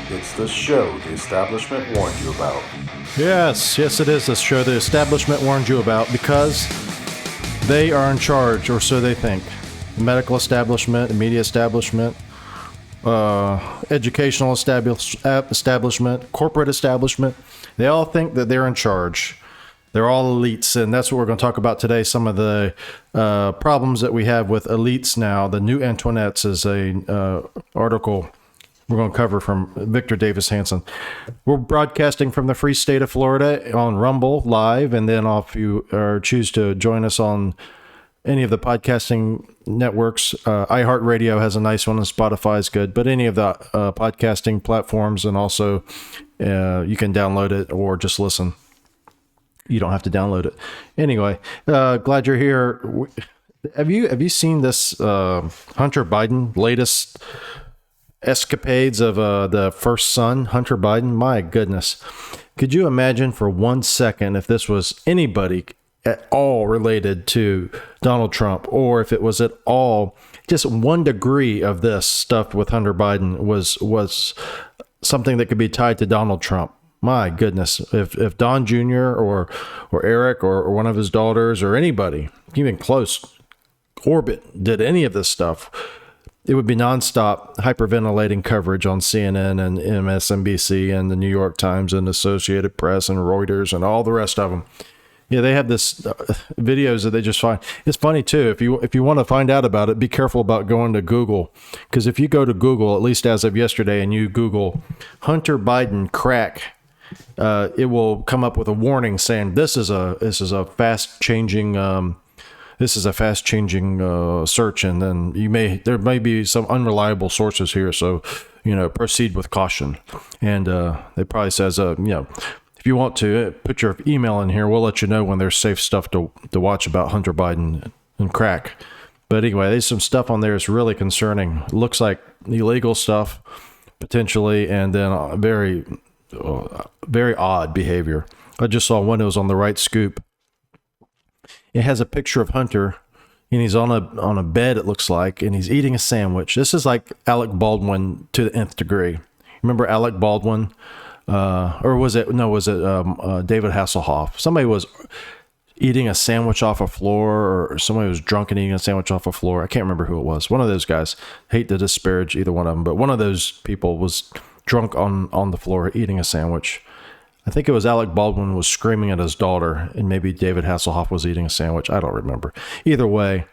It's the show the establishment warned you about. Yes, it is the show the establishment warned you about because they are in charge, or so they think. The medical establishment, the media establishment, educational establishment, corporate establishment. They all think that they're in charge. They're all elites, and that's what we're going to talk about today. Some of the problems that we have with elites now. The New Antoinettes is a article we're going to cover from Victor Davis Hanson. We're broadcasting from the free state of Florida on Rumble live, and then if you choose to join us on any of the podcasting networks, iHeartRadio has a nice one, and Spotify is good, but any of the podcasting platforms, and also you can download it or just listen. You don't have to download it. Anyway, glad you're here. Have you seen this Hunter Biden latest escapades of the first son, Hunter Biden? My goodness. Could you imagine for 1 second if this was anybody at all related to Donald Trump, or if it was at all just 1 degree of this stuff with Hunter Biden was something that could be tied to Donald Trump? My goodness, if Don Jr. or Eric or one of his daughters or anybody, even close orbit, did any of this stuff, it would be nonstop hyperventilating coverage on CNN and MSNBC and the New York Times and Associated Press and Reuters and all the rest of them. Yeah, they have this videos that they just find. It's funny too. If you want to find out about it, be careful about going to Google, because if you go to Google, at least as of yesterday, and you Google Hunter Biden crack, it will come up with a warning saying this is a fast changing search, and then there may be some unreliable sources here, so proceed with caution. And it probably says if you want to put your email in here, we'll let you know when there's safe stuff to watch about Hunter Biden and crack. But anyway, there's some stuff on there that's really concerning. It looks like illegal stuff potentially, and then very odd behavior. I just saw one that was on the Right Scoop. It has a picture of Hunter, and he's on a bed, it looks like, and he's eating a sandwich. This is like Alec Baldwin to the nth degree. Remember Alec Baldwin? Or was it David Hasselhoff? Somebody was eating a sandwich off a floor, or somebody was drunk and eating a sandwich off a floor. I can't remember who it was. One of those guys. Hate to disparage either one of them, but one of those people was drunk on the floor eating a sandwich. I think it was Alec Baldwin was screaming at his daughter, and maybe David Hasselhoff was eating a sandwich. I don't remember. Either way,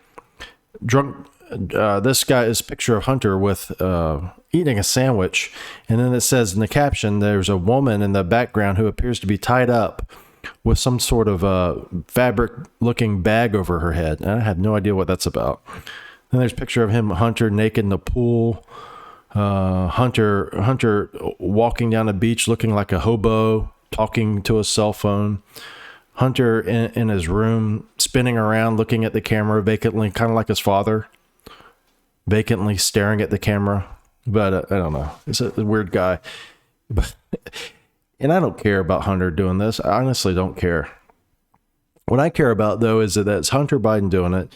drunk. This guy is a picture of Hunter with eating a sandwich, and then it says in the caption, there's a woman in the background who appears to be tied up with some sort of fabric-looking bag over her head. And I have no idea what that's about. Then there's a picture of Hunter naked in the pool. Hunter walking down the beach looking like a hobo, talking to a cell phone. Hunter in his room, spinning around, looking at the camera vacantly, kind of like his father, vacantly staring at the camera. But I don't know. It's a weird guy. And I don't care about Hunter doing this. I honestly don't care. What I care about, though, is that it's Hunter Biden doing it.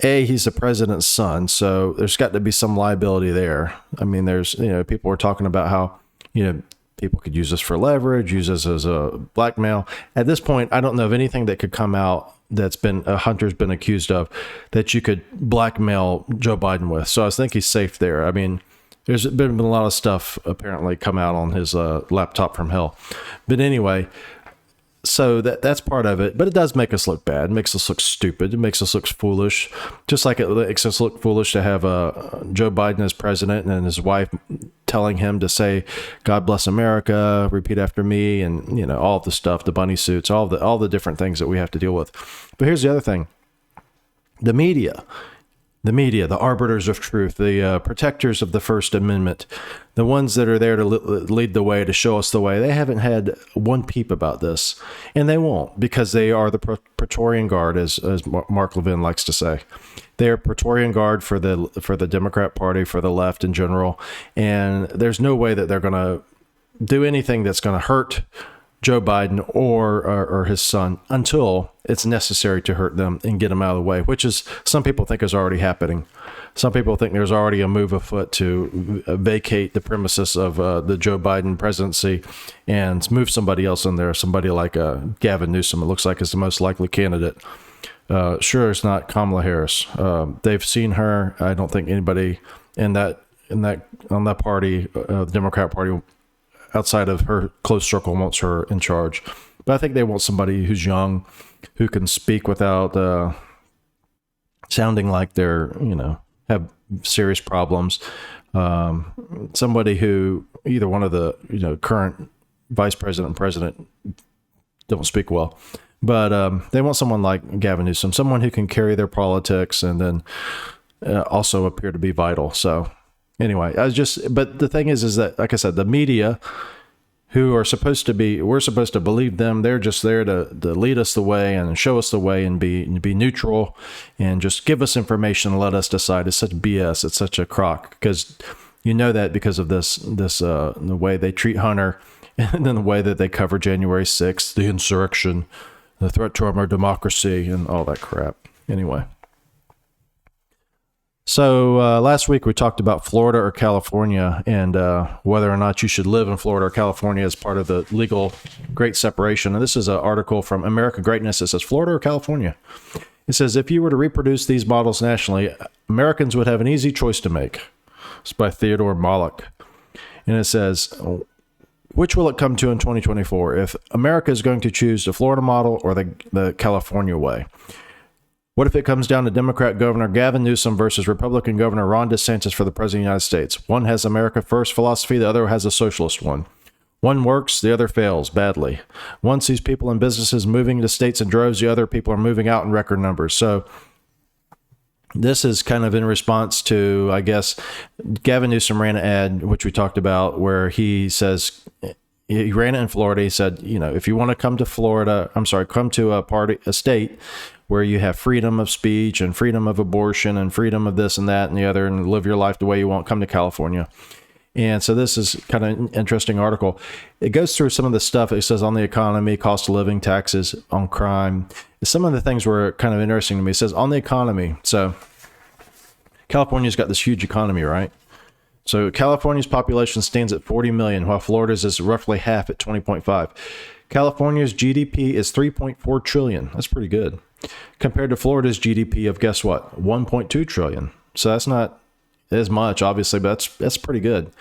He's the president's son, so there's got to be some liability there. I mean, there's, people were talking about how, people could use this for leverage, use this as a blackmail. At this point, I don't know of anything that could come out that's been Hunter's been accused of that you could blackmail Joe Biden with. So I think he's safe there. I mean, there's been a lot of stuff apparently come out on his laptop from hell. But anyway, so that's part of it, but it does make us look bad. It makes us look stupid. It makes us look foolish, just like it makes us look foolish to have Joe Biden as president and his wife telling him to say, "God bless America," repeat after me, and all of the stuff, the bunny suits, all the different things that we have to deal with. But here's the other thing: the media, the arbiters of truth, the protectors of the First Amendment, the ones that are there to lead the way, to show us the way. They haven't had one peep about this, and they won't, because they are the Praetorian Guard, as Mark Levin likes to say. They are Praetorian Guard for the Democrat Party, for the left in general, and there's no way that they're going to do anything that's going to hurt Joe Biden or his son until it's necessary to hurt them and get them out of the way, which is some people think is already happening. Some people think there's already a move afoot to vacate the premises of the Joe Biden presidency and move somebody else in there, somebody like Gavin Newsom. It looks like is the most likely candidate. Sure, it's not Kamala Harris. They've seen her. I don't think anybody on that party, the Democrat Party, outside of her close circle, wants her in charge. But I think they want somebody who's young, who can speak without sounding like they're, have serious problems. Somebody who either one of the, current vice president and president don't speak well. But they want someone like Gavin Newsom, someone who can carry their politics and then also appear to be vital. So anyway, but the thing is that, like I said, the media, who are we're supposed to believe them. They're just there to lead us the way and show us the way and be neutral and just give us information and let us decide. It's such BS. It's such a crock, because that because of the way they treat Hunter and then the way that they cover January 6th, the insurrection, the threat to our democracy, and all that crap. Anyway. So last week we talked about Florida or California and whether or not you should live in Florida or California as part of the legal great separation. And this is an article from America Greatness. It says, Florida or California? It says, if you were to reproduce these models nationally, Americans would have an easy choice to make. It's by Theodore Moloch. And it says, which will it come to in 2024 if America is going to choose the Florida model or the California way? What if it comes down to Democrat Governor Gavin Newsom versus Republican Governor Ron DeSantis for the President of the United States? One has America First philosophy, the other has a socialist one. One works, the other fails badly. One sees people and businesses moving to states in droves, the other people are moving out in record numbers. So this is kind of in response to, I guess, Gavin Newsom ran an ad, which we talked about, where he says, he ran it in Florida. He said, if you want to come to come to a state where you have freedom of speech and freedom of abortion and freedom of this and that and the other and live your life the way you want, come to California. And so this is kind of an interesting article. It goes through some of the stuff. It says on the economy, cost of living, taxes, on crime. Some of the things were kind of interesting to me. It says on the economy. So California's got this huge economy, right? So California's population stands at 40 million, while Florida's is roughly half at 20.5. California's GDP is 3.4 trillion. That's pretty good. Compared to Florida's GDP of, guess what, 1.2 trillion. So that's not as much, obviously, but that's pretty good.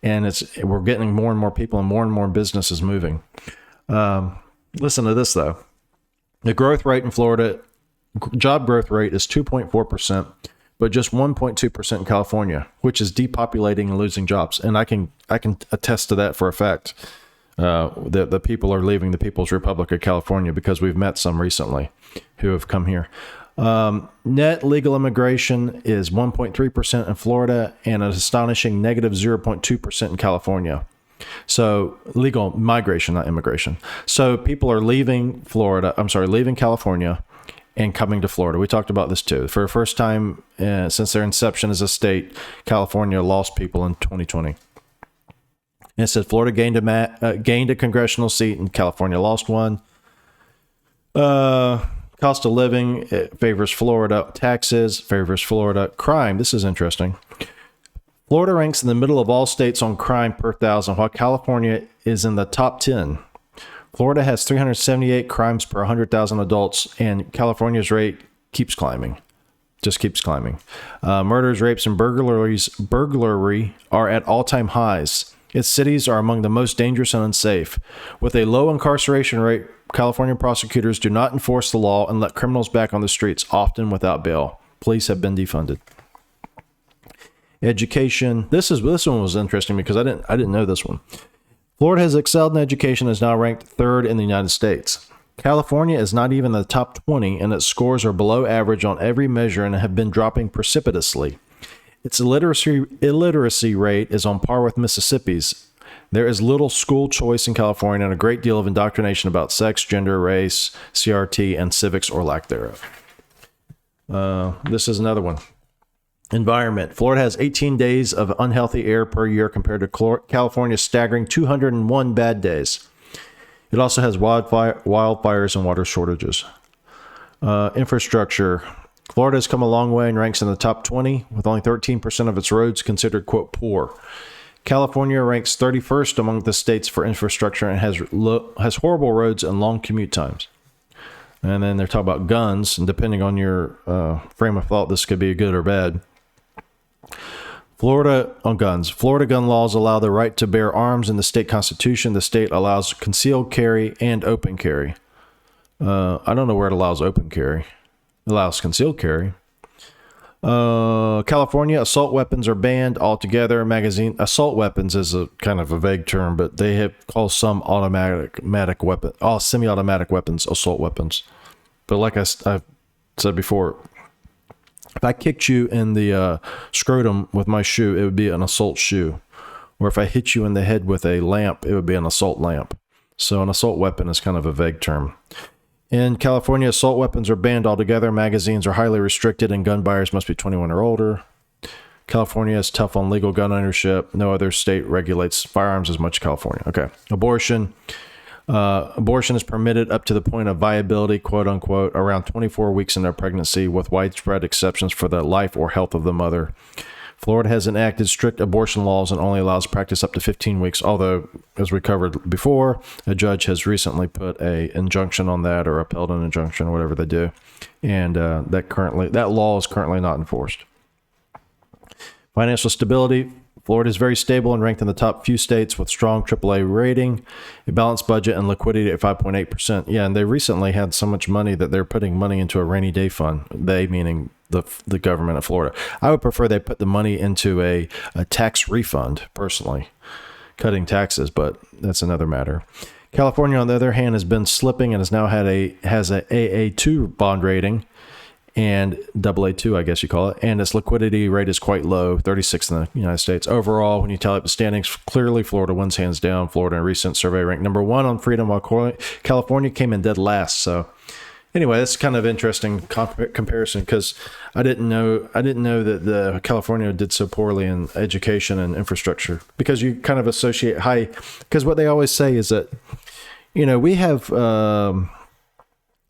And we're getting more and more people and more businesses moving. Listen to this, though. The growth rate in Florida, job growth rate is 2.4%, but just 1.2% in California, which is depopulating and losing jobs. And I can attest to that for a fact. The people are leaving the People's Republic of California because we've met some recently who have come here. Net legal immigration is 1.3% in Florida and an astonishing negative 0.2% in California. So legal migration, not immigration. So people are leaving California and coming to Florida. We talked about this too. For the first time since their inception as a state, California lost people in 2020. And it said Florida gained a congressional seat and California lost one. Cost of living favors Florida. Taxes favors Florida. Crime, this is interesting. Florida ranks in the middle of all states on crime per thousand, while California is in the top 10. Florida has 378 crimes per 100,000 adults, and California's rate keeps climbing. Just keeps climbing. Murders, rapes, and burglary are at all-time highs. Its cities are among the most dangerous and unsafe. With a low incarceration rate, California prosecutors do not enforce the law and let criminals back on the streets, often without bail. Police have been defunded. Education. This one was interesting because I didn't know this one. Florida has excelled in education and is now ranked third in the United States. California is not even in the top 20, and its scores are below average on every measure and have been dropping precipitously. Its illiteracy rate is on par with Mississippi's. There is little school choice in California and a great deal of indoctrination about sex, gender, race, CRT, and civics or lack thereof. This is another one. Environment. Florida has 18 days of unhealthy air per year compared to California's staggering 201 bad days. It also has wildfires and water shortages. Infrastructure. Florida has come a long way and ranks in the top 20, with only 13% of its roads considered, quote, poor. California ranks 31st among the states for infrastructure and has horrible roads and long commute times. And then they're talking about guns, and depending on your frame of thought, this could be good or bad. Florida on guns. Florida gun laws allow the right to bear arms in the state constitution. The state allows concealed carry and open carry. I don't know where it allows open carry. It allows concealed carry. California, assault weapons are banned altogether. Assault weapons is a kind of a vague term, but they have called some semi-automatic weapons assault weapons. But like I've said before, if I kicked you in the scrotum with my shoe, it would be an assault shoe. Or if I hit you in the head with a lamp, it would be an assault lamp. So an assault weapon is kind of a vague term. In California, assault weapons are banned altogether. Magazines are highly restricted, and gun buyers must be 21 or older. California is tough on legal gun ownership. No other state regulates firearms as much as California. Okay. Abortion. Abortion is permitted up to the point of viability, quote unquote, around 24 weeks in their pregnancy, with widespread exceptions for the life or health of the mother. Florida has enacted strict abortion laws and only allows practice up to 15 weeks, although, as we covered before, a judge has recently put an injunction on that, or upheld an injunction, or whatever they do. And that law is currently not enforced. Financial stability. Florida is very stable and ranked in the top few states with strong AAA rating, a balanced budget, and liquidity at 5.8%. Yeah, and they recently had so much money that they're putting money into a rainy day fund. They, meaning the government of Florida. I would prefer they put the money into a tax refund, personally, cutting taxes, but that's another matter. California, on the other hand, has been slipping and has now has a AA2 bond rating, and AA2, I guess you call it, and its liquidity rate is quite low, 36 in the United States. Overall, when you tally up the standings, clearly Florida wins hands down. Florida, in a recent survey, ranked number 1 on freedom, while California came in dead last. So anyway, that's kind of interesting comparison, because I didn't know that the California did so poorly in education and infrastructure, because you kind of associate because what they always say is that, we have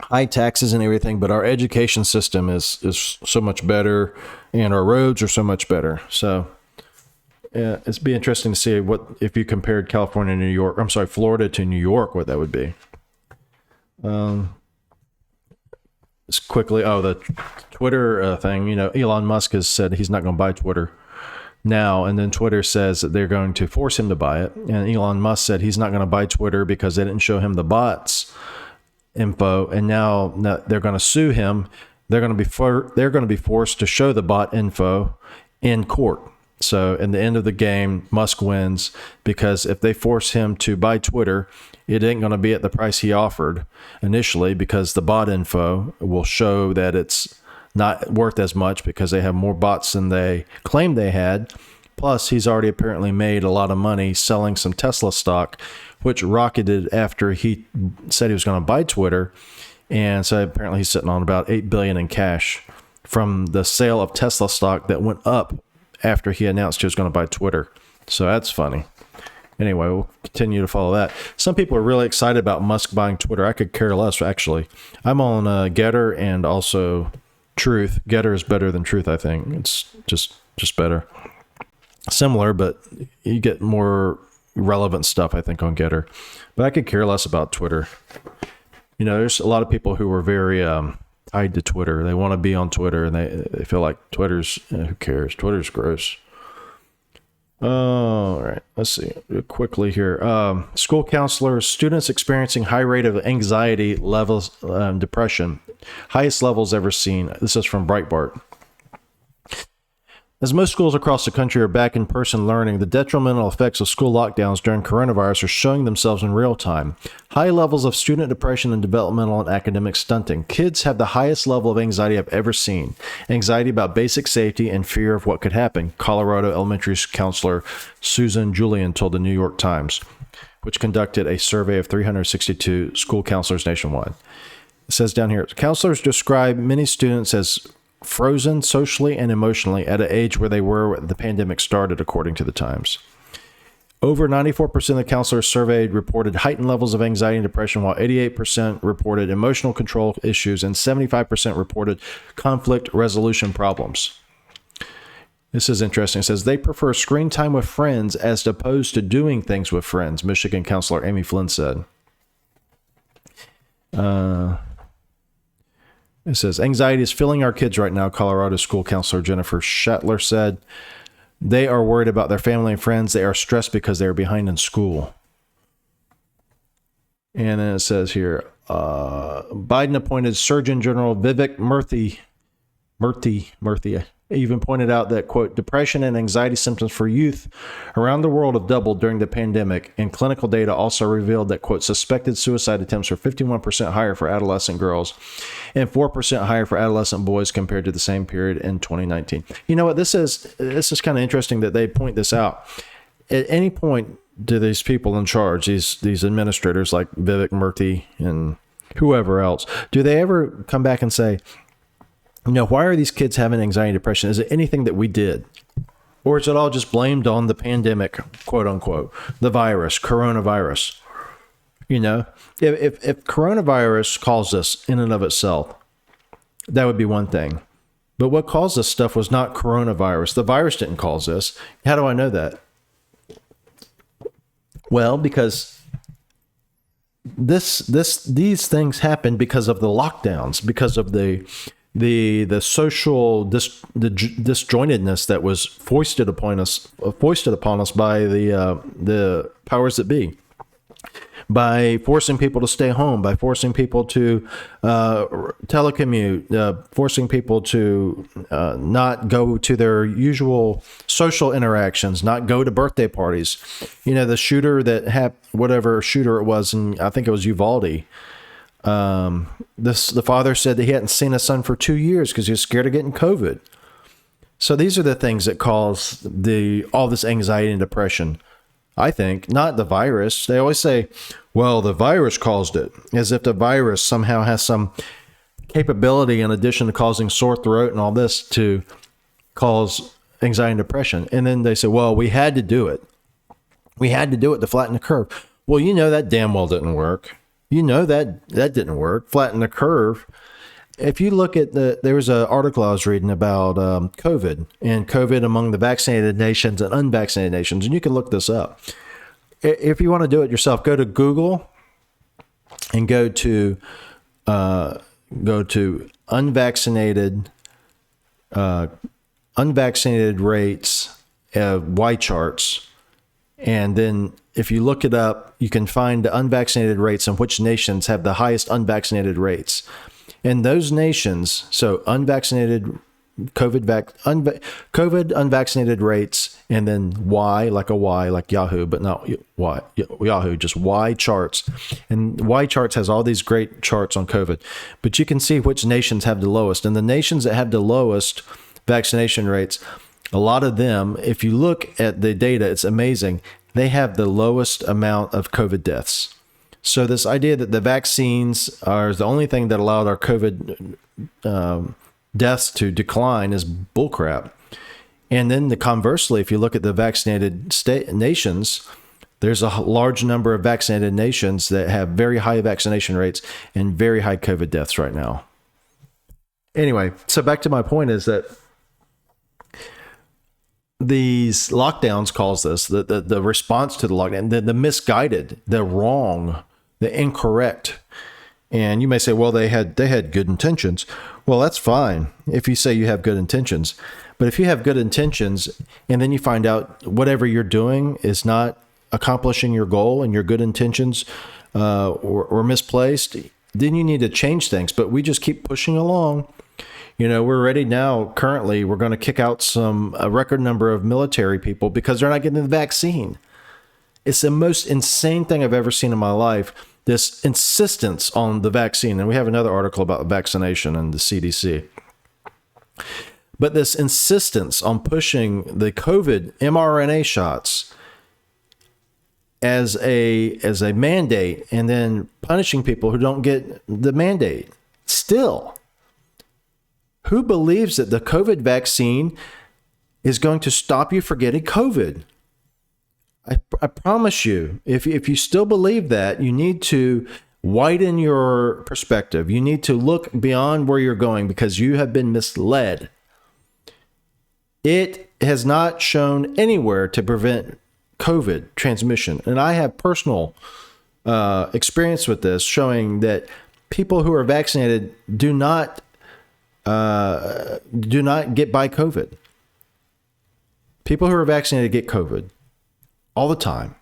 high taxes and everything, but our education system is so much better, and our roads are so much better. So yeah, it'd be interesting to see if you compared Florida to New York, what that would be. Quickly, the Twitter thing, Elon Musk has said he's not going to buy Twitter now, and then Twitter says that they're going to force him to buy it, and Elon Musk said he's not going to buy Twitter because they didn't show him the bots info, and now they're going to sue him. They're going to be forced to show the bot info in court. So in the end of the game, Musk wins, because if they force him to buy Twitter, it ain't going to be at the price he offered initially, because the bot info will show that it's not worth as much because they have more bots than they claimed they had. Plus, he's already apparently made a lot of money selling some Tesla stock, which rocketed after he said he was going to buy Twitter. And so apparently he's sitting on about $8 billion in cash from the sale of Tesla stock that went up after he announced he was going to buy Twitter. So that's funny. Anyway, we'll continue to follow that. Some people are really excited about Musk buying Twitter. I could care less, actually. I'm on Getter and also Truth. Getter is better than Truth, I think. It's just better. Similar, but you get more relevant stuff, I think, on Getter. But I could care less about Twitter. There's a lot of people who are very tied to Twitter. They want to be on Twitter, and they feel like Twitter's, who cares? Twitter's gross. All right, let's see quickly here. School counselors, students experiencing high rate of anxiety levels, depression, highest levels ever seen. This is from Breitbart. As most schools across the country are back in person learning, the detrimental effects of school lockdowns during coronavirus are showing themselves in real time. High levels of student depression and developmental and academic stunting. Kids have the highest level of anxiety I've ever seen. Anxiety about basic safety and fear of what could happen, Colorado elementary counselor Susan Julian told the New York Times, which conducted a survey of 362 school counselors nationwide. It says down here, counselors describe many students as frozen socially and emotionally at an age where they were when the pandemic started, according to the Times. Over 94% of the counselors surveyed reported heightened levels of anxiety and depression, while 88% reported emotional control issues and 75% reported conflict resolution problems. This is interesting. It says they prefer screen time with friends as opposed to doing things with friends, Michigan counselor Amy Flynn said. It says anxiety is filling our kids right now, Colorado school counselor Jennifer Schattler said. They are worried about their family and friends. They are stressed because they are behind in school. And then it says here, Biden appointed Surgeon General Vivek Murthy even pointed out that, quote, depression and anxiety symptoms for youth around the world have doubled during the pandemic, and clinical data also revealed that, quote, suspected suicide attempts are 51% higher for adolescent girls and 4% higher for adolescent boys compared to the same period in 2019. You know what? This is kind of interesting that they point this out. At any point, do these people in charge, these administrators like Vivek Murthy and whoever else, do they ever come back and say, you know, why are these kids having anxiety and depression? Is it anything that we did? Or is it all just blamed on the pandemic, quote unquote, the virus, coronavirus? You know, if coronavirus caused this in and of itself, that would be one thing. But what caused this stuff was not coronavirus. The virus didn't cause this. How do I know that? Well, because these things happened because of the lockdowns, because of the social disjointedness that was foisted upon us by the powers that be, by forcing people to stay home, by forcing people to telecommute, forcing people to not go to their usual social interactions, not go to birthday parties. You know, the shooter that had whatever shooter it was, and I think it was Uvalde. The father said that he hadn't seen his son for 2 years because he was scared of getting COVID. So these are the things that cause all this anxiety and depression. I think not the virus. They always say, well, the virus caused it, as if the virus somehow has some capability in addition to causing sore throat and all this to cause anxiety and depression. And then they say, well, we had to do it. We had to do it to flatten the curve. Well, you know, that damn well didn't work. You know that didn't work. Flatten the curve. If you look at there was an article I was reading about COVID and COVID among the vaccinated nations and unvaccinated nations, and you can look this up. If you want to do it yourself, go to Google and go to unvaccinated rates Y charts. And then if you look it up, you can find the unvaccinated rates and which nations have the highest unvaccinated rates. And those nations, so unvaccinated COVID unvaccinated rates, and then Y, like Yahoo, but not Y, Yahoo, just Y charts. And Y charts has all these great charts on COVID. But you can see which nations have the lowest. And the nations that have the lowest vaccination rates, a lot of them, if you look at the data, it's amazing. They have the lowest amount of COVID deaths. So this idea that the vaccines are the only thing that allowed our COVID deaths to decline is bullcrap. And then conversely, if you look at the vaccinated nations, there's a large number of vaccinated nations that have very high vaccination rates and very high COVID deaths right now. Anyway, so back to my point is that these lockdowns cause this, the response to the lockdown, the misguided, the wrong, the incorrect. And you may say, well, they had good intentions. Well, that's fine if you say you have good intentions. But if you have good intentions and then you find out whatever you're doing is not accomplishing your goal and your good intentions were misplaced, then you need to change things. But we just keep pushing along. You know, we're ready now. Currently, we're going to kick out a record number of military people because they're not getting the vaccine. It's the most insane thing I've ever seen in my life, this insistence on the vaccine. And we have another article about vaccination and the CDC. But this insistence on pushing the COVID mRNA shots as a mandate and then punishing people who don't get the mandate. Still, who believes that the COVID vaccine is going to stop you from getting COVID? I promise you, if you still believe that, you need to widen your perspective. You need to look beyond where you're going because you have been misled. It has not shown anywhere to prevent COVID transmission. And I have personal experience with this, showing that people who are vaccinated do not get by COVID. People who are vaccinated get COVID all the time.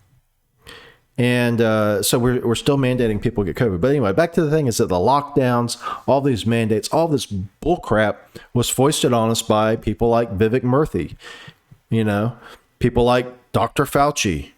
And so we're still mandating people get COVID. But anyway, back to the thing is that the lockdowns, all these mandates, all this bullcrap was foisted on us by people like Vivek Murthy, people like Dr. Fauci,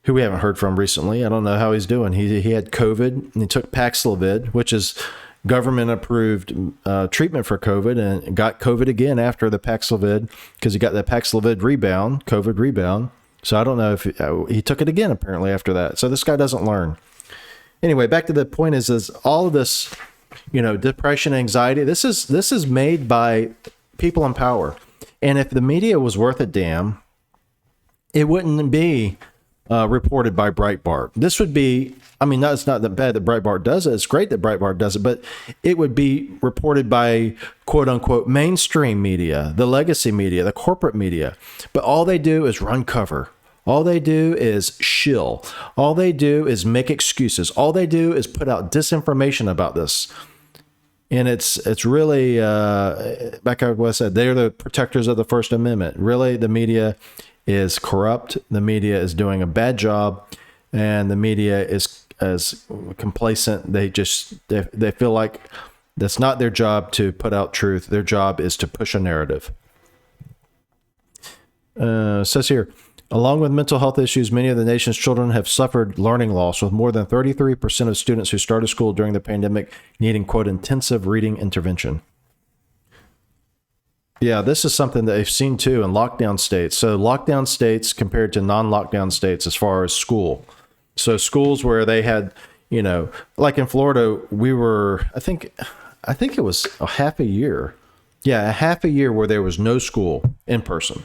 who we haven't heard from recently. I don't know how he's doing. He had COVID and he took Paxlovid, which is government-approved treatment for COVID, and got COVID again after the Paxlovid because he got the Paxlovid rebound, COVID rebound. So I don't know if he took it again apparently after that. So this guy doesn't learn. Anyway, back to the point is all of this, depression, anxiety, this is made by people in power. And if the media was worth a damn, it wouldn't be reported by Breitbart. This would be, it's not that bad that Breitbart does it. It's great that Breitbart does it, but it would be reported by quote unquote mainstream media, the legacy media, the corporate media. But all they do is run cover. All they do is shill. All they do is make excuses. All they do is put out disinformation about this. And it's really, back to what I said, they're the protectors of the First Amendment. Really, the media is corrupt. The media is doing a bad job, and the media is complacent. They feel like that's not their job to put out truth. Their job is to push a narrative. Says here, along with mental health issues, many of the nation's children have suffered learning loss, with more than 33% of students who started school during the pandemic needing, quote, intensive reading intervention. Yeah, this is something that they've seen too in lockdown states. So lockdown states compared to non-lockdown states as far as school. So schools where they had, like in Florida, we were, I think it was a half a year. Yeah, a half a year where there was no school in person.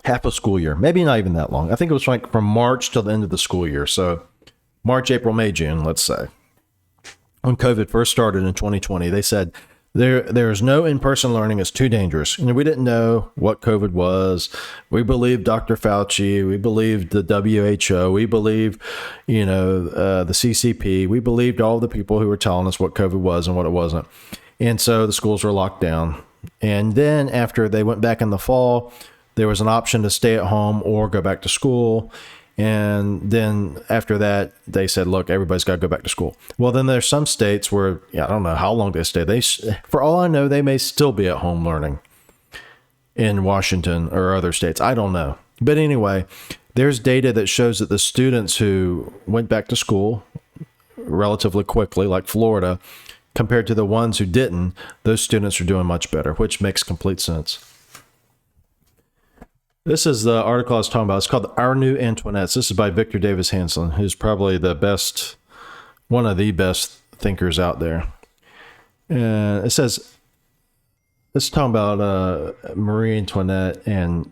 Half a school year, maybe not even that long. I think it was like from March till the end of the school year. So March, April, May, June, let's say. When COVID first started in 2020, they said, There's no in-person learning. It's too dangerous. And we didn't know what COVID was. We believed Dr. Fauci. We believed the WHO. We believed, the CCP. We believed all the people who were telling us what COVID was and what it wasn't. And so the schools were locked down. And then after they went back in the fall, there was an option to stay at home or go back to school. And then after that, they said, look, everybody's got to go back to school. Well, then there's some states where, I don't know how long they stay. For all I know, they may still be at home learning in Washington or other states. I don't know. But anyway, there's data that shows that the students who went back to school relatively quickly, like Florida, compared to the ones who didn't, those students are doing much better, which makes complete sense. This is the article I was talking about. It's called Our New Antoinettes. This is by Victor Davis Hanson, who's probably one of the best thinkers out there. And it says, it's talking about Marie Antoinette and,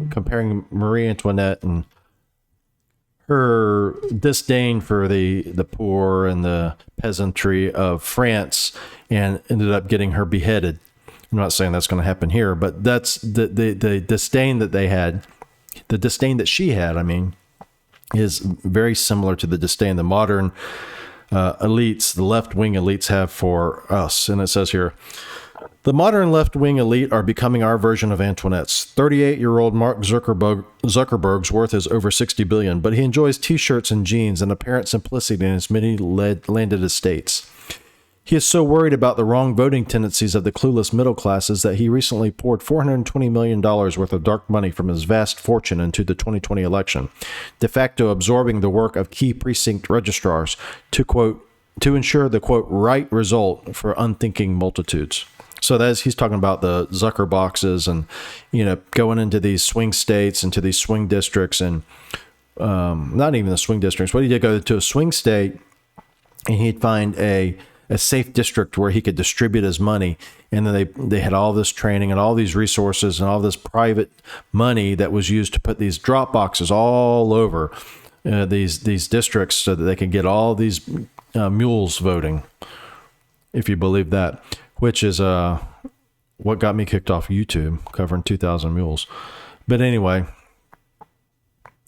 comparing Marie Antoinette and her disdain for the poor and the peasantry of France, and ended up getting her beheaded. I'm not saying that's going to happen here, but that's the disdain that they had, the disdain that she had, is very similar to the disdain the modern elites, the left-wing elites have for us. And it says here, the modern left-wing elite are becoming our version of Antoinette's. 38-year-old Mark Zuckerberg's worth is over $60 billion, but he enjoys T-shirts and jeans and apparent simplicity in his many landed estates. He is so worried about the wrong voting tendencies of the clueless middle classes that he recently poured $420 million worth of dark money from his vast fortune into the 2020 election, de facto absorbing the work of key precinct registrars to ensure the, quote, right result for unthinking multitudes. So he's talking about the Zucker boxes and, going into these swing states, into these swing districts, and not even the swing districts. What he did, go to a swing state, and he'd find a a safe district where he could distribute his money. And then they had all this training and all these resources and all this private money that was used to put these drop boxes all over these districts so that they could get all these mules voting, if you believe that, which is what got me kicked off YouTube, covering 2,000 mules. But anyway,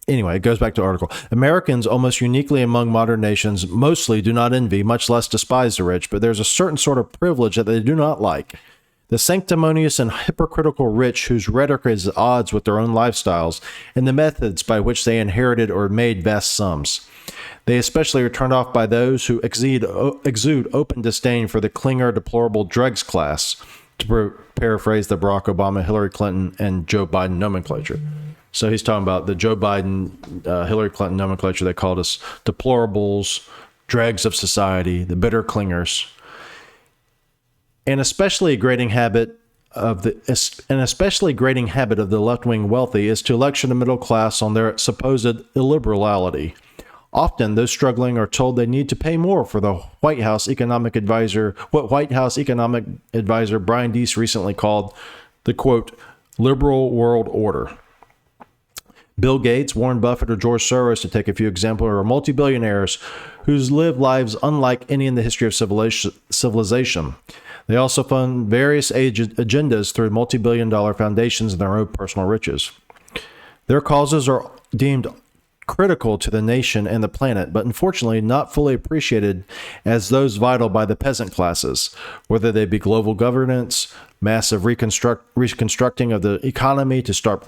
it goes back to the article. Americans, almost uniquely among modern nations, mostly do not envy, much less despise the rich, but there's a certain sort of privilege that they do not like. The sanctimonious and hypocritical rich whose rhetoric is at odds with their own lifestyles and the methods by which they inherited or made vast sums. They especially are turned off by those who exude open disdain for the clinger, deplorable dregs class, to paraphrase the Barack Obama, Hillary Clinton, and Joe Biden nomenclature. So he's talking about the Joe Biden, Hillary Clinton nomenclature. They called us deplorables, dregs of society, the bitter clingers. An especially grating habit of the left-wing wealthy is to lecture the middle class on their supposed illiberality. Often, those struggling are told they need to pay more for the what White House economic advisor Brian Deese recently called the, quote, liberal world order. Bill Gates, Warren Buffett, or George Soros, to take a few examples, are multi-billionaires who's live lives unlike any in the history of civilization. They also fund various agendas through multi-billion-dollar foundations and their own personal riches. Their causes are deemed critical to the nation and the planet, but unfortunately not fully appreciated as those vital by the peasant classes, whether they be global governance, massive reconstructing of the economy to stop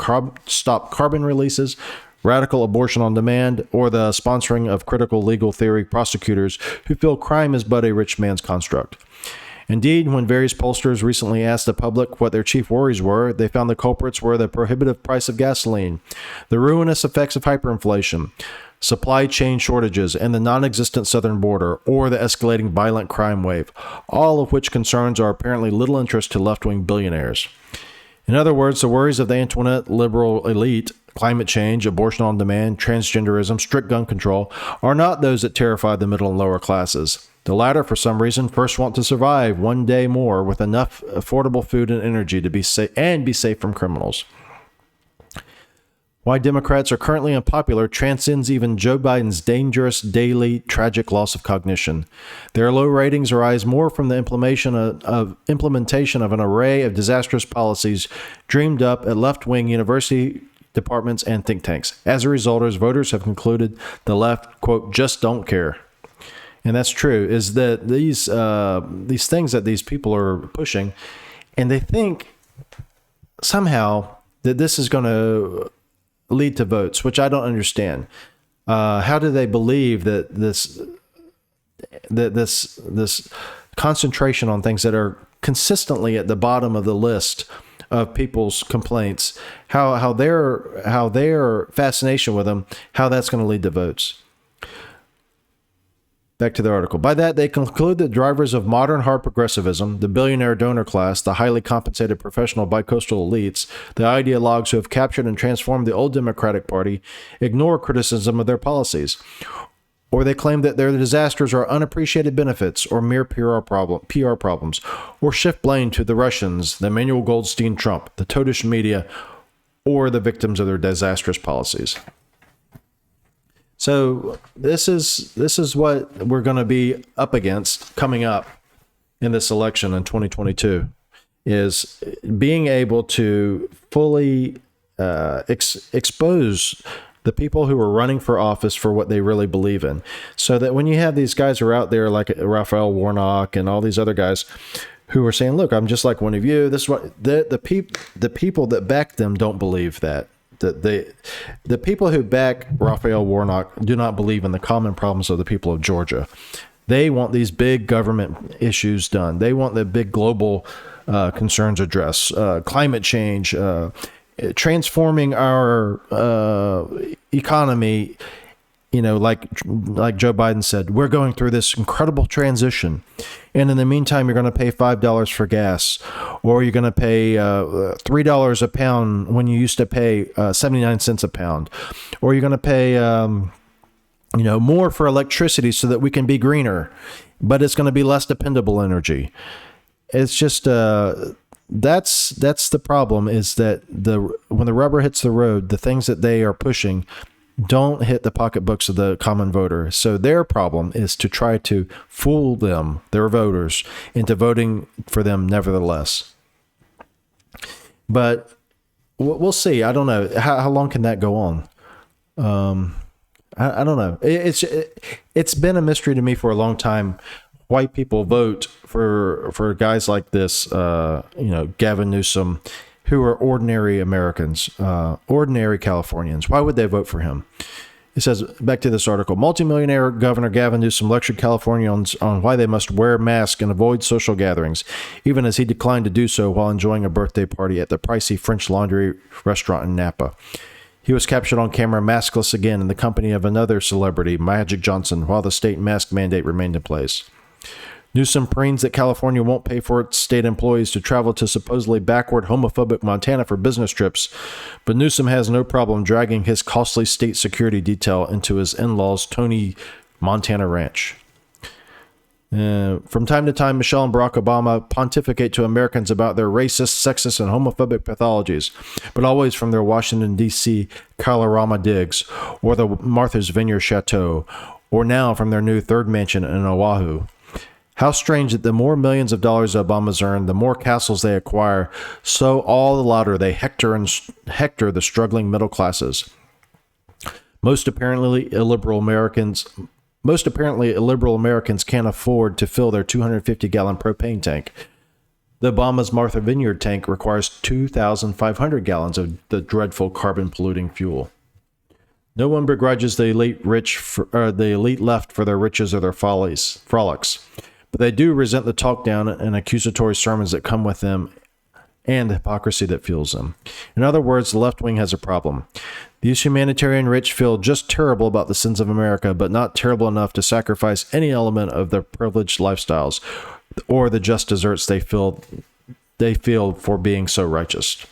carbon releases, radical abortion on demand, or the sponsoring of critical legal theory prosecutors who feel crime is but a rich man's construct. Indeed, when various pollsters recently asked the public what their chief worries were, they found the culprits were the prohibitive price of gasoline, the ruinous effects of hyperinflation, supply chain shortages, and the non-existent southern border, or the escalating violent crime wave, all of which concerns are apparently little interest to left-wing billionaires. In other words, the worries of the Antoinette liberal elite, climate change, abortion on demand, transgenderism, strict gun control, are not those that terrify the middle and lower classes. The latter, for some reason, first want to survive one day more with enough affordable food and energy to be safe from criminals. Why Democrats are currently unpopular transcends even Joe Biden's dangerous, daily, tragic loss of cognition. Their low ratings arise more from the implementation of an array of disastrous policies dreamed up at left-wing university departments and think tanks. As a result, as voters have concluded, the left, quote, just don't care. And that's true, is that these things that these people are pushing, and they think somehow that this is going to lead to votes, which I don't understand. How do they believe that this concentration on things that are consistently at the bottom of the list of people's complaints, how their fascination with them, how that's going to lead to votes? Back to the article. By that, they conclude that drivers of modern hard progressivism, the billionaire donor class, the highly compensated professional bicoastal elites, the ideologues who have captured and transformed the old Democratic Party, ignore criticism of their policies. Or they claim that their disasters are unappreciated benefits or mere PR problems, or shift blame to the Russians, the Emmanuel Goldstein Trump, the Totish media, or the victims of their disastrous policies. So this is what we're going to be up against coming up in this election in 2022, is being able to fully expose the people who are running for office for what they really believe in. So that when you have these guys who are out there like Raphael Warnock and all these other guys who are saying, look, I'm just like one of you. This is what the people that back them don't believe that. The people who back Raphael Warnock do not believe in the common problems of the people of Georgia. They want these big government issues done. They want the big global concerns addressed, climate change, transforming our economy. You know, like Joe Biden said, we're going through this incredible transition. And in the meantime, you're going to pay $5 for gas, or you're going to pay $3 a pound when you used to pay 79 cents a pound, or you're going to pay, more for electricity so that we can be greener. but it's going to be less dependable energy. It's just that's the problem, is that when the rubber hits the road, the things that they are pushing don't hit the pocketbooks of the common voter. So their problem is to try to fool them, their voters, into voting for them nevertheless. But we'll see. I don't know. How long can that go on? I don't know. It's been a mystery to me for a long time why people vote for guys like this, Gavin Newsom, who are ordinary Americans, ordinary Californians. Why would they vote for him? It says, back to this article, multimillionaire Governor Gavin Newsom lectured Californians on why they must wear masks and avoid social gatherings, even as he declined to do so while enjoying a birthday party at the pricey French Laundry restaurant in Napa. He was captured on camera maskless again in the company of another celebrity, Magic Johnson, while the state mask mandate remained in place. Newsom preens that California won't pay for its state employees to travel to supposedly backward homophobic Montana for business trips, but Newsom has no problem dragging his costly state security detail into his in-laws' Tony Montana ranch. From time to time, Michelle and Barack Obama pontificate to Americans about their racist, sexist, and homophobic pathologies, but always from their Washington, D.C. Kalorama digs, or the Martha's Vineyard Chateau, or now from their new third mansion in Oahu. How strange that the more millions of dollars Obamas earn, the more castles they acquire, so all the louder they hector the struggling middle classes. Most apparently illiberal Americans can't afford to fill their 250-gallon propane tank. The Obama's Martha Vineyard tank requires 2,500 gallons of the dreadful carbon-polluting fuel. No one begrudges the elite left for their riches or their frolics. But they do resent the talk down and accusatory sermons that come with them and the hypocrisy that fuels them. In other words, the left wing has a problem. These humanitarian rich feel just terrible about the sins of America, but not terrible enough to sacrifice any element of their privileged lifestyles or the just deserts they feel for being so righteous.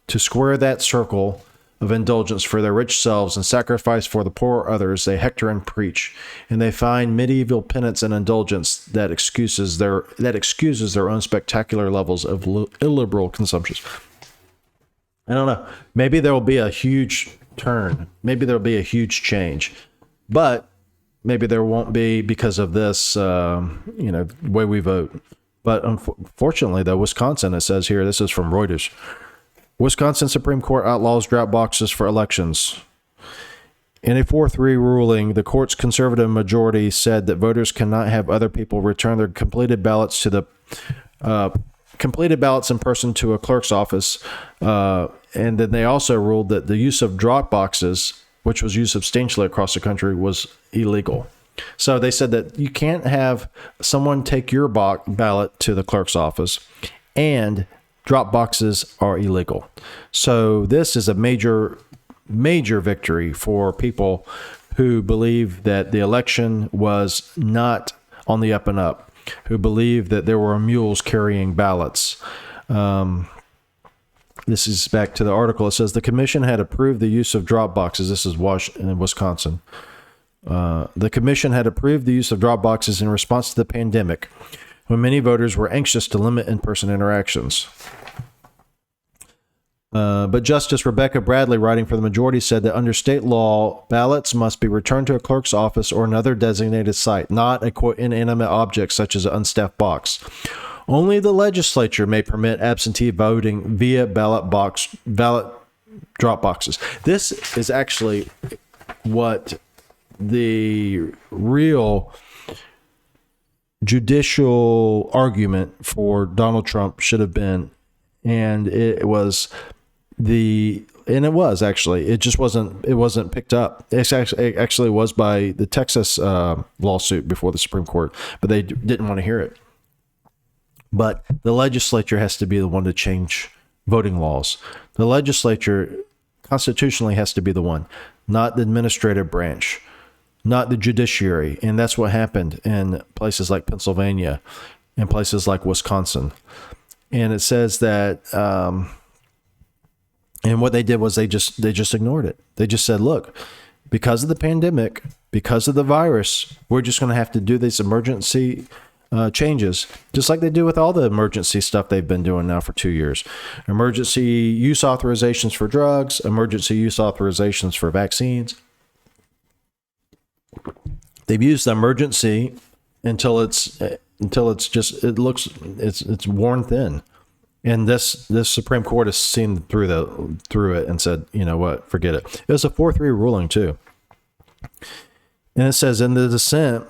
To square that circle of indulgence for their rich selves and sacrifice for the poor others, they hector and preach, and they find medieval penance and indulgence that excuses their own spectacular levels of illiberal consumption. I don't know. Maybe there will be a huge turn. Maybe there will be a huge change, but maybe there won't be because of this, way we vote. But unfortunately, though, Wisconsin, it says here, this is from Reuters. Wisconsin Supreme Court outlaws drop boxes for elections. In a 4-3 ruling, the court's conservative majority said that voters cannot have other people return their completed ballots in person to a clerk's office. And then they also ruled that the use of drop boxes, which was used substantially across the country, was illegal. So they said that you can't have someone take your ballot to the clerk's office, and drop boxes are illegal. So this is a major, major victory for people who believe that the election was not on the up and up, who believe that there were mules carrying ballots. This is back to the article. It says the commission had approved the use of drop boxes. This is in Wisconsin. The commission had approved the use of drop boxes in response to the pandemic, when many voters were anxious to limit in-person interactions. But Justice Rebecca Bradley, writing for the majority, said that under state law, ballots must be returned to a clerk's office or another designated site, not a quote inanimate object such as an unstaffed box. Only the legislature may permit absentee voting via ballot drop boxes. This is actually what the real judicial argument for Donald Trump should have been, and it was actually, it just wasn't picked up. It actually was by the Texas lawsuit before the Supreme Court, but they didn't want to hear it. But the legislature has to be the one to change voting laws. The legislature constitutionally has to be the one, not the administrative branch, not the judiciary. And that's what happened in places like Pennsylvania and places like Wisconsin. And it says that, and what they did was they just ignored it. They just said, look, because of the pandemic, because of the virus, we're just going to have to do these emergency changes, just like they do with all the emergency stuff they've been doing now for 2 years. Emergency use authorizations for drugs, emergency use authorizations for vaccines. They've used the emergency until it's worn thin. And this Supreme Court has seen through it and said, you know what, forget it. It was a 4-3 ruling too. And it says in the dissent,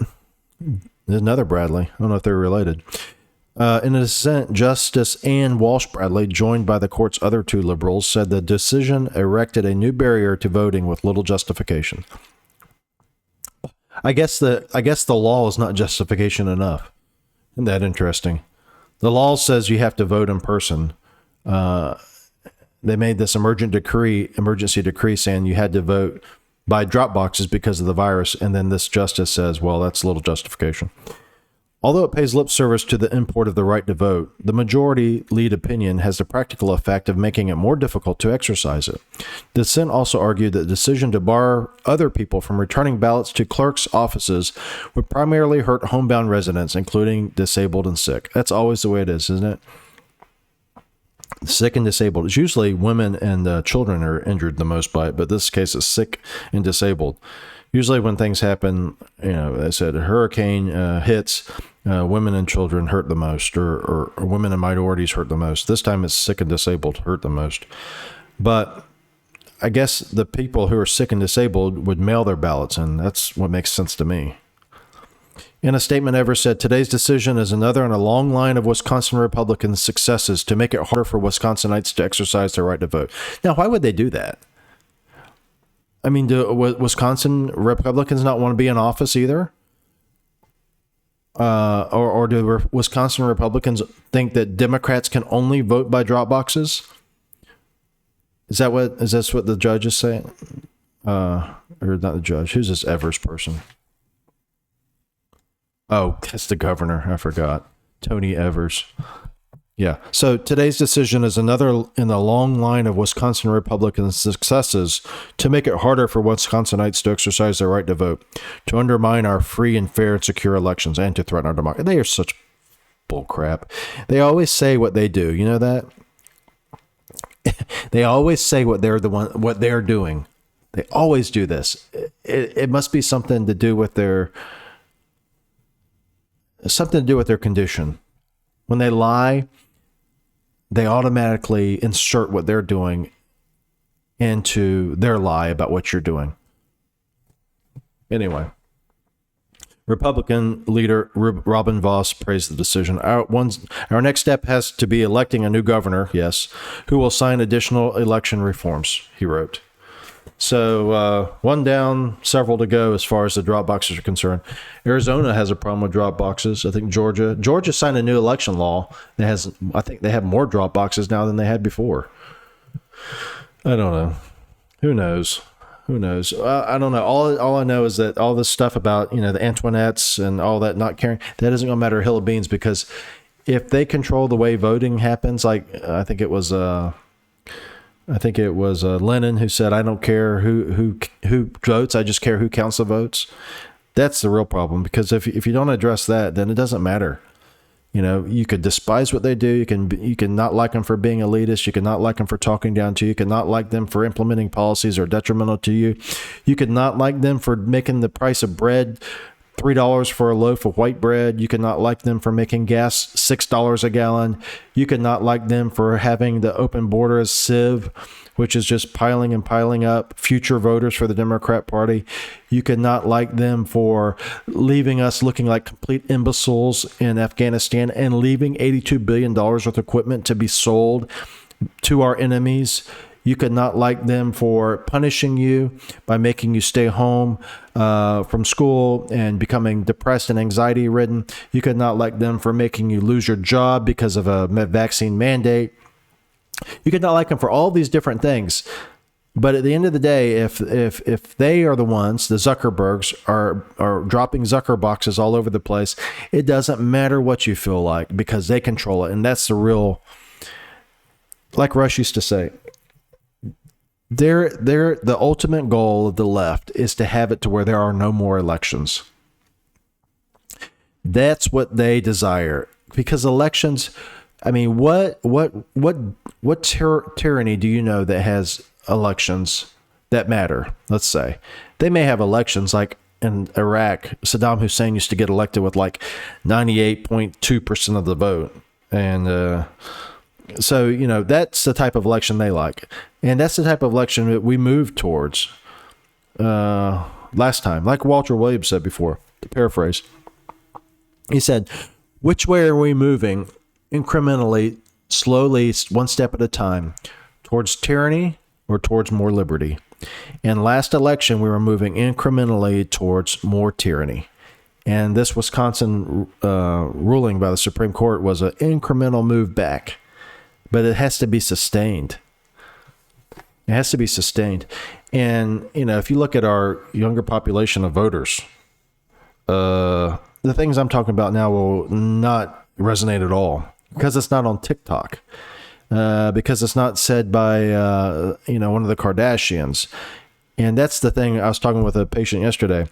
there's another Bradley. I don't know if they're related. In the dissent, Justice Ann Walsh Bradley, joined by the court's other 2 liberals, said the decision erected a new barrier to voting with little justification. I guess the law is not justification enough. Isn't that interesting? The law says you have to vote in person. They made this emergency decree saying you had to vote by drop boxes because of the virus. And then this justice says, well, that's a little justification. Although it pays lip service to the import of the right to vote, the majority lead opinion has the practical effect of making it more difficult to exercise it. The dissent also argued that the decision to bar other people from returning ballots to clerks' offices would primarily hurt homebound residents, including disabled and sick. That's always the way it is, isn't it? Sick and disabled. It's usually women and children are injured the most by it, but this case is sick and disabled. Usually when things happen, they said a hurricane hits, women and children hurt the most, or women and minorities hurt the most. This time it's sick and disabled hurt the most. But I guess the people who are sick and disabled would mail their ballots, and that's what makes sense to me. In a statement, Evers said, today's decision is another in a long line of Wisconsin Republicans' successes to make it harder for Wisconsinites to exercise their right to vote. Now, why would they do that? I mean, do Wisconsin Republicans not want to be in office either? Or do Wisconsin Republicans think that Democrats can only vote by drop boxes? Is this what the judge is saying? Or not the judge. Who's this Evers person? Oh, that's the governor. I forgot. Tony Evers. Yeah. So today's decision is another in a long line of Wisconsin Republicans' successes to make it harder for Wisconsinites to exercise their right to vote, to undermine our free and fair and secure elections, and to threaten our democracy. They are such bull crap. They always say what they do. You know that? They always say what they're doing. They always do this. It must be something to do with their condition. When they lie, they automatically insert what they're doing into their lie about what you're doing. Anyway, Republican leader Robin Vos praised the decision. Our next step has to be electing a new governor, yes, who will sign additional election reforms, he wrote. So one down, several to go as far as the drop boxes are concerned. Arizona has a problem with drop boxes. I think Georgia signed a new election law that I think they have more drop boxes now than they had before. I don't know. Who knows? I don't know. All I know is that all this stuff about, the Antoinettes and all that not caring, that isn't going to matter a hill of beans, because if they control the way voting happens, like I think it was Lennon who said, I don't care who votes, I just care who counts the votes. That's the real problem, because if you don't address that, then it doesn't matter. You could despise what they do. You can not like them for being elitist. You can not like them for talking down to you. You can not like them for implementing policies that are detrimental to you. You could not like them for making the price of bread $3 for a loaf of white bread. You could not like them for making gas $6 a gallon. You could not like them for having the open border as sieve, which is just piling and piling up future voters for the Democrat Party. You could not like them for leaving us looking like complete imbeciles in Afghanistan and leaving $82 billion worth of equipment to be sold to our enemies. You could not like them for punishing you by making you stay home from school and becoming depressed and anxiety ridden. You could not like them for making you lose your job because of a vaccine mandate. You could not like them for all these different things. But at the end of the day, if they are the ones, the Zuckerbergs are dropping Zucker boxes all over the place, it doesn't matter what you feel like, because they control it. And that's the real, like Rush used to say, the ultimate goal of the left is to have it to where there are no more elections. That's what they desire. Because elections, I mean, what tyranny do you know that has elections that matter? Let's say they may have elections like in Iraq. Saddam Hussein used to get elected with like 98.2% of the vote, and so that's the type of election they like, and that's the type of election that we moved towards last time. Like Walter Williams said before, to paraphrase, he said, "Which way are we moving? Incrementally, slowly, one step at a time, towards tyranny or towards more liberty?" And last election, we were moving incrementally towards more tyranny. And this Wisconsin ruling by the Supreme Court was an incremental move back, but it has to be sustained. It has to be sustained. And, if you look at our younger population of voters, the things I'm talking about now will not resonate at all because it's not on TikTok. Because it's not said by, one of the Kardashians. And that's the thing. I was talking with a patient yesterday.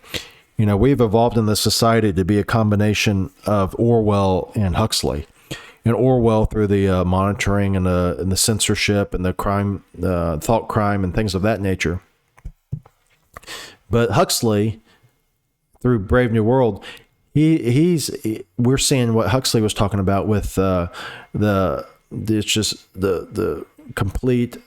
We've evolved in this society to be a combination of Orwell and Huxley. And Orwell through the monitoring and the censorship and the crime, thought crime and things of that nature. But Huxley, through Brave New World, we're seeing what Huxley was talking about with it's just the complete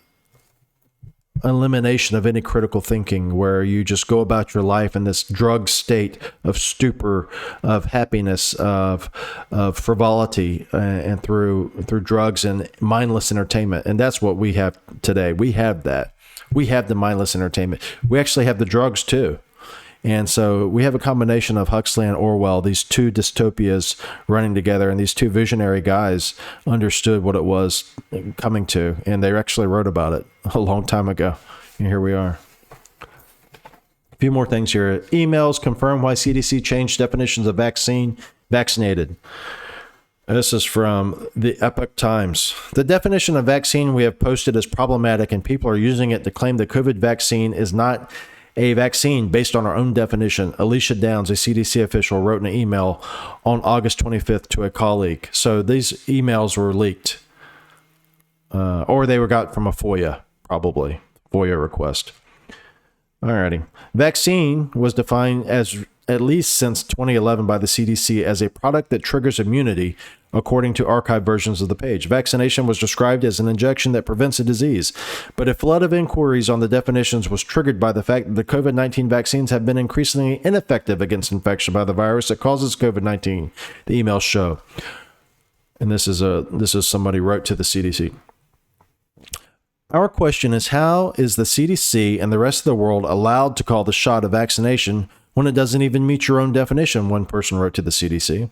elimination of any critical thinking, where you just go about your life in this drug state of stupor, of happiness, of frivolity, and through drugs and mindless entertainment. And that's what we have today. We have that. We have the mindless entertainment. We actually have the drugs too. And so we have a combination of Huxley and Orwell, these two dystopias running together, and these two visionary guys understood what it was coming to, and they actually wrote about it a long time ago. And here we are. A few more things here. Emails confirm why CDC changed definitions of vaccinated. This is from the Epoch Times. The definition of vaccine we have posted is problematic, and people are using it to claim the COVID vaccine is not a vaccine based on our own definition. Alicia Downs, a CDC official, wrote an email on August 25th to a colleague. So these emails were leaked, or they were got from a FOIA, probably FOIA request. Alrighty. Vaccine was defined as, at least since 2011 by the CDC, as a product that triggers immunity, according to archived versions of the page. Vaccination was described as an injection that prevents a disease, but a flood of inquiries on the definitions was triggered by the fact that the COVID-19 vaccines have been increasingly ineffective against infection by the virus that causes COVID-19, the emails show. And this is somebody wrote to the CDC. Our question is, how is the CDC and the rest of the world allowed to call the shot a vaccination when it doesn't even meet your own definition? One person wrote to the CDC.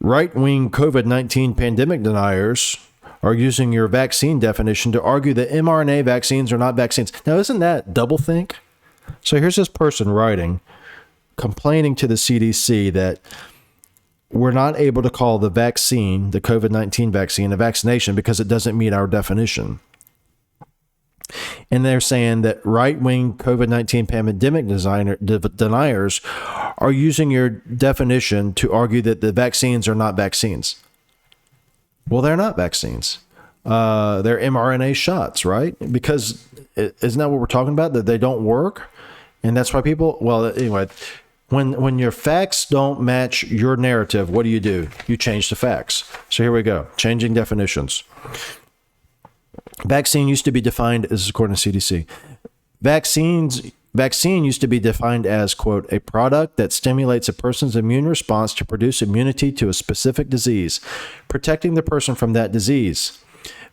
Right-wing COVID-19 pandemic deniers are using your vaccine definition to argue that mRNA vaccines are not vaccines. Now, isn't that doublethink? So here's this person writing, complaining to the CDC that we're not able to call the vaccine, the COVID-19 vaccine, a vaccination because it doesn't meet our definition. And they're saying that right-wing COVID-19 pandemic deniers are using your definition to argue that the vaccines are not vaccines. Well, they're not vaccines. They're mRNA shots, right? Because isn't that what we're talking about? That they don't work? And that's why people, well, anyway, when your facts don't match your narrative, what do? You change the facts. So here we go. Changing definitions. Vaccine used to be defined, this is according to CDC, vaccine used to be defined as, quote, a product that stimulates a person's immune response to produce immunity to a specific disease, protecting the person from that disease.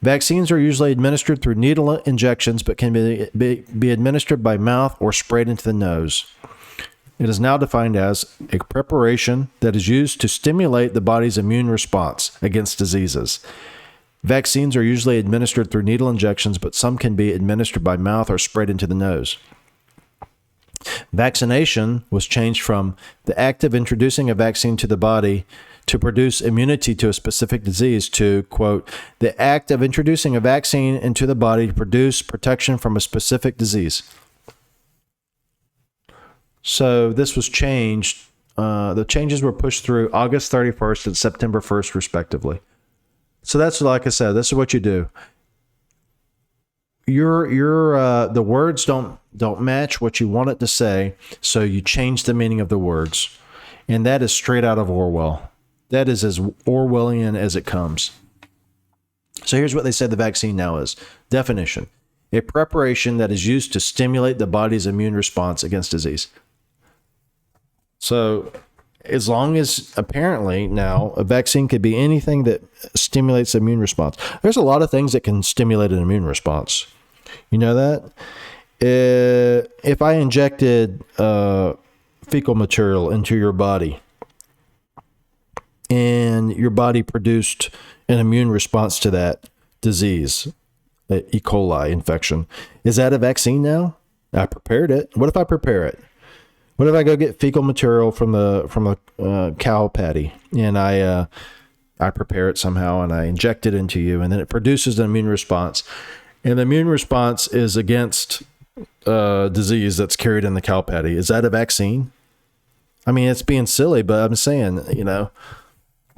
Vaccines are usually administered through needle injections, but can be administered by mouth or sprayed into the nose. It is now defined as a preparation that is used to stimulate the body's immune response against diseases. Vaccines are usually administered through needle injections, but some can be administered by mouth or sprayed into the nose. Vaccination was changed from the act of introducing a vaccine to the body to produce immunity to a specific disease to, quote, the act of introducing a vaccine into the body to produce protection from a specific disease. So this was changed the changes were pushed through August 31st and September 1st, respectively. So that's, like I said, this is what you do. The words don't match what you want it to say, so you change the meaning of the words. And that is straight out of Orwell. That is as Orwellian as it comes. So here's what they said the vaccine now is. Definition: a preparation that is used to stimulate the body's immune response against disease. So as long as, apparently now, a vaccine could be anything that stimulates the immune response. There's a lot of things that can stimulate an immune response. You know that? If I injected fecal material into your body and your body produced an immune response to that disease, E. coli infection, is that a vaccine now? I prepared it. What if I prepare it? What if I go get fecal material from a cow patty and I prepare it somehow and I inject it into you, and then it produces an immune response, and the immune response is against disease that's carried in the cow patty? Is that a vaccine? I mean, it's being silly, but I'm saying,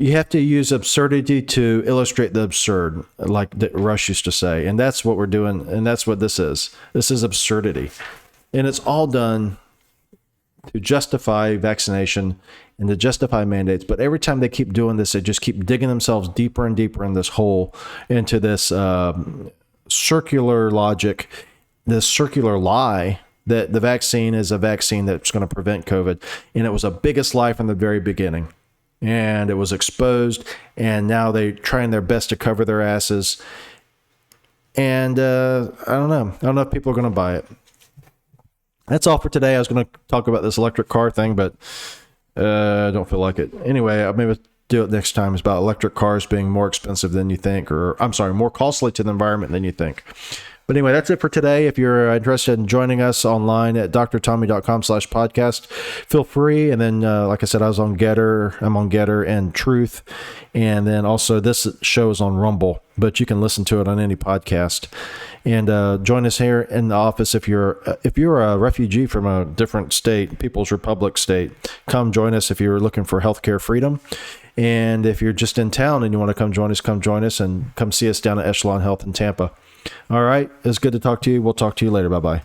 you have to use absurdity to illustrate the absurd, like Rush used to say. And that's what we're doing. And that's what this is. This is absurdity. And it's all done to justify vaccination and to justify mandates. But every time they keep doing this, they just keep digging themselves deeper and deeper in this hole, into this circular logic, this circular lie that the vaccine is a vaccine that's going to prevent COVID. And it was a biggest lie from the very beginning. And it was exposed, and now they're trying their best to cover their asses. And I don't know. I don't know if people are going to buy it. That's all for today. I was going to talk about this electric car thing, but I don't feel like it. Anyway, I'll maybe do it next time. It's about electric cars being more expensive than you think, or more costly to the environment than you think. But anyway, that's it for today. If you're interested in joining us online at drtommy.com/podcast, feel free. And then, like I said, I'm on Getter and Truth. And then also this show is on Rumble, but you can listen to it on any podcast. And join us here in the office. If you're a refugee from a different state, People's Republic state, come join us if you're looking for healthcare freedom. And if you're just in town and you want to come join us and come see us down at Echelon Health in Tampa. All right. It's good to talk to you. We'll talk to you later. Bye-bye.